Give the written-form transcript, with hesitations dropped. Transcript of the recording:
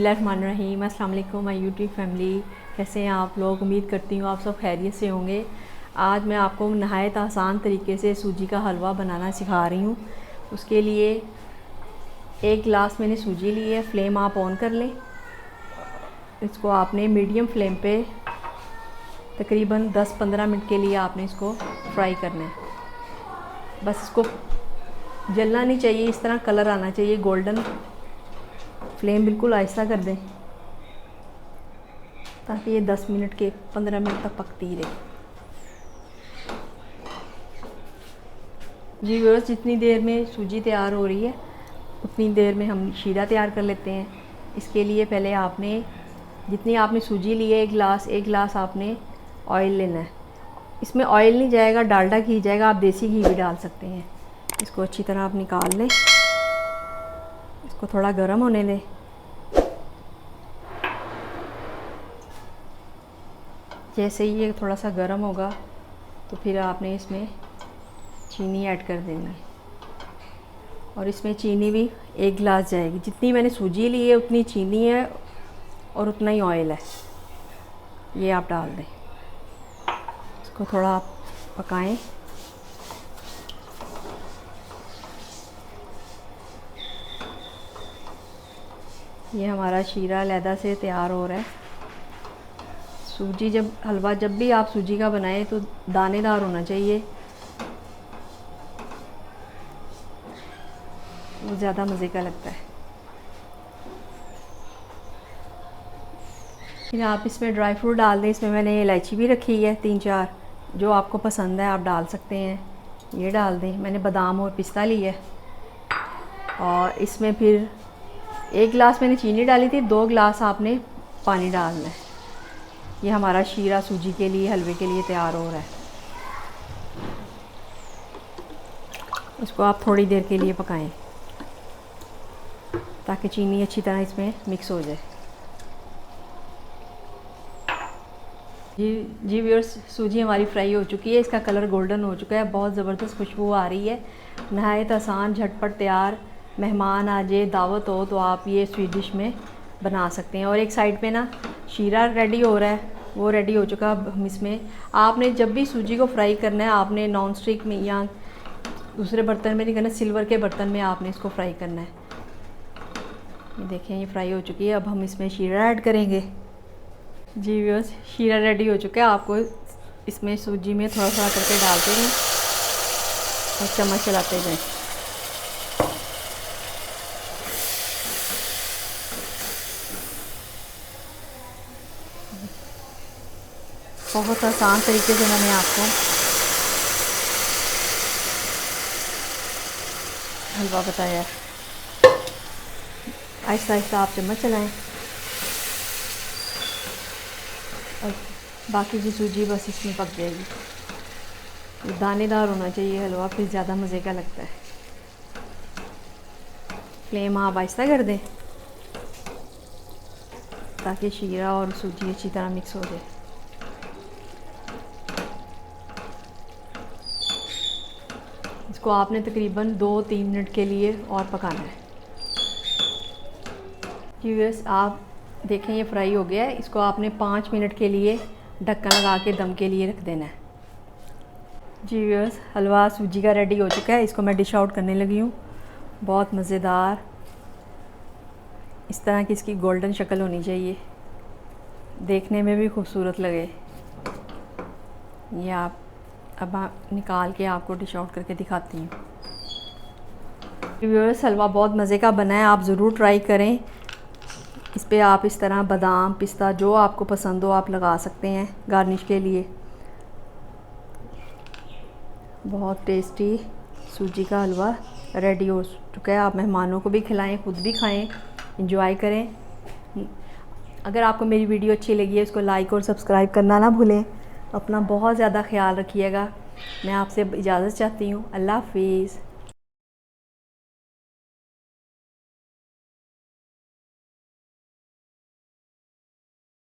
बिस्मिल्लाहिर्रहमानिर्रहीम। अस्सलाम वालेकुम माय यूट्यूब फैमिली, कैसे हैं आप लोग। उम्मीद करती हूँ आप सब खैरियत से होंगे। आज मैं आपको नहायत आसान तरीके से सूजी का हलवा बनाना सिखा रही हूँ। उसके लिए एक गिलास मैंने सूजी ली है। फ्लेम आप ऑन कर लें। इसको आपने मीडियम फ्लेम पे तकरीबन 10-15 मिनट के लिए आपने इसको फ्राई करना है। बस इसको जलना नहीं चाहिए, इस तरह कलर आना चाहिए गोल्डन। फ्लेम बिल्कुल आहिस्ता कर दें ताकि ये 10 मिनट के 15 मिनट तक पकती रहे। जी व्यूअर्स, जितनी देर में सूजी तैयार हो रही है उतनी देर में हम शीरा तैयार कर लेते हैं। इसके लिए पहले आपने जितनी आपने सूजी ली है एक गिलास आपने ऑयल लेना है। इसमें ऑयल नहीं जाएगा, डालडा घी जाएगा। आप देसी घी भी डाल सकते हैं। इसको अच्छी तरह आप निकाल लें, इसको थोड़ा गर्म होने दें। जैसे ही ये थोड़ा सा गर्म होगा तो फिर आपने इसमें चीनी ऐड कर देनी है और इसमें चीनी भी एक गिलास जाएगी। जितनी मैंने सूजी ली है उतनी चीनी है और उतना ही ऑयल है, ये आप डाल दें। इसको थोड़ा आप पकाएं। ये हमारा शीरा अलहदा से तैयार हो रहा है। सूजी हलवा जब भी आप सूजी का बनाएं तो दानेदार होना चाहिए, वो ज़्यादा मज़े का लगता है। फिर आप इसमें ड्राई फ्रूट डाल दें। इसमें मैंने इलायची भी रखी है 3-4, जो आपको पसंद है आप डाल सकते हैं, ये डाल दें। मैंने बादाम और पिस्ता ली है। और इसमें फिर एक गिलास मैंने चीनी डाली थी, 2 गिलास आपने पानी डालना है। ये हमारा शीरा सूजी के लिए हलवे के लिए तैयार हो रहा है। इसको आप थोड़ी देर के लिए पकाएं ताकि चीनी अच्छी तरह इसमें मिक्स हो जाए। जी व्यूअर्स, सूजी हमारी फ्राई हो चुकी है। इसका कलर गोल्डन हो चुका है, बहुत ज़बरदस्त खुशबू आ रही है। नहायत आसान, झटपट तैयार। मेहमान आ जाए, दावत हो तो आप ये स्वीट डिश में बना सकते हैं। और एक साइड पे ना शीरा रेडी हो रहा है, वो रेडी हो चुका। अब हम इसमें आपने जब भी सूजी को फ्राई करना है आपने नॉन स्टिक में या दूसरे बर्तन में नहीं करना, सिल्वर के बर्तन में आपने इसको फ्राई करना है। ये देखें, ये फ्राई हो चुकी है। अब हम इसमें शीरा ऐड करेंगे। जी व्यूअर्स, शीरा रेडी हो चुका है। आपको इसमें सूजी में थोड़ा थोड़ा करके डालते रहें और चम्मच चलाते जाएं। बहुत आसान तरीके से मैंने आपको हलवा बताया है। आहिस्ता आहिस्ता आप चम्मच चलाएं और बाकी की सूजी बस इसमें पक जाएगी। दानेदार होना चाहिए हलवा, फिर ज़्यादा मज़े का लगता है। फ्लेम आप आहिस्ता कर दें ताकि शीरा और सूजी अच्छी तरह मिक्स हो जाए। इसको आपने तकरीबन 2-3 मिनट के लिए और पकाना है। व्यूअर्स, आप देखें ये फ्राई हो गया है। इसको आपने 5 मिनट के लिए ढक्कन लगा के दम के लिए रख देना है। जी व्यूअर्स, हलवा सूजी का रेडी हो चुका है। इसको मैं डिश आउट करने लगी हूँ। बहुत मज़ेदार, इस तरह की इसकी गोल्डन शक्ल होनी चाहिए, देखने में भी खूबसूरत लगे। ये आप अब निकाल के आपको डिश आउट करके दिखाती हूँ। व्यूअर्स, हलवा बहुत मज़े का बना है, आप ज़रूर ट्राई करें। इस पे आप इस तरह बादाम, पिस्ता जो आपको पसंद हो आप लगा सकते हैं गार्निश के लिए। बहुत टेस्टी सूजी का हलवा रेडी हो चुका है। आप मेहमानों को भी खिलाएं, खुद भी खाएं, एंजॉय करें। अगर आपको मेरी वीडियो अच्छी लगी है इसको लाइक और सब्सक्राइब करना ना भूलें। अपना बहुत ज़्यादा ख्याल रखिएगा। मैं आपसे इजाज़त चाहती हूँ। अल्लाह हाफिज़।